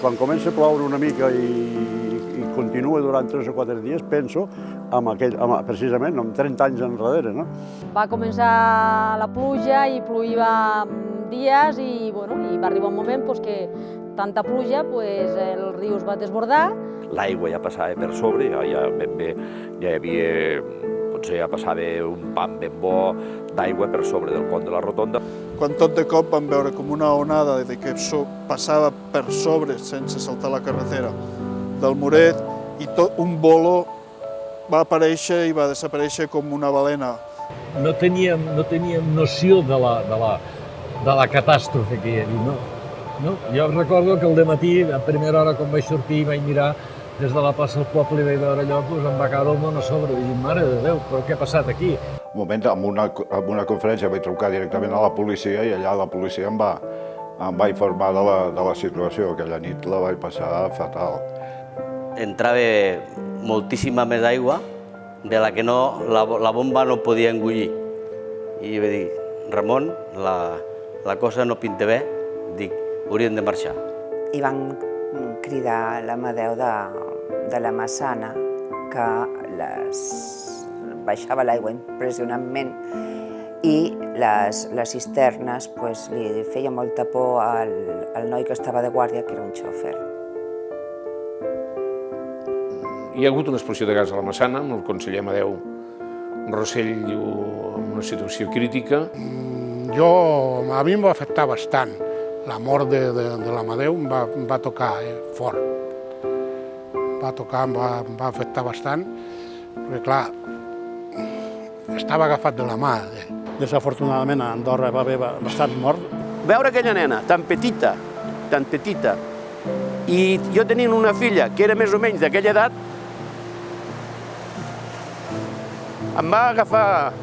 quan comença a ploure una mica i continua durant 3 o 4 dies, penso precisament en 30 anys enrere. No? Va començar la pluja i ploïa dies i va arribar un moment que tanta pluja el riu es va desbordar. L'aigua ja passava per sobre, ja hi havia, potser ja passava un pam ben bo d'aigua per sobre del pont de la Rotonda. Quan tot de cop vam veure com una onada que passava per sobre, sense saltar la carretera, del muret, i tot un bolo va aparèixer i va desaparèixer com una balena. No teníem noció de la catàstrofe que hi havia, no? Jo recordo que al dematí, a primera hora, quan vaig sortir i vaig mirar des de la plaça del poble i vaig veure allò, em va caure el món a sobre. I dic, mare de Déu, però què ha passat aquí? Un moment, en una conferència vaig trucar directament a la policia i allà la policia em va informar de la situació. Aquella nit la vaig passar fatal. Entrava moltíssima més aigua de la que la bomba no podia engullir. I vaig dir, Ramon, la cosa no pinta bé, dic, hauríem de marxar. I van cridar l'Amadeu de la Massana, que baixava l'aigua impressionantment, i les cisternes li feia molta por al noi que estava de guàrdia, que era un xòfer. Hi ha hagut una explosió de gas a la Massana, amb el conseller Amadeu Rossell en una situació crítica. A mi em va afectar bastant. La mort de l'Amadeu em va tocar fort. Em va afectar bastant, perquè clar, estava agafat de la mà. Desafortunadament a Andorra va haver bastant mort. Veure aquella nena tan petita, i jo tenint una filla que era més o menys d'aquella edat, em va agafar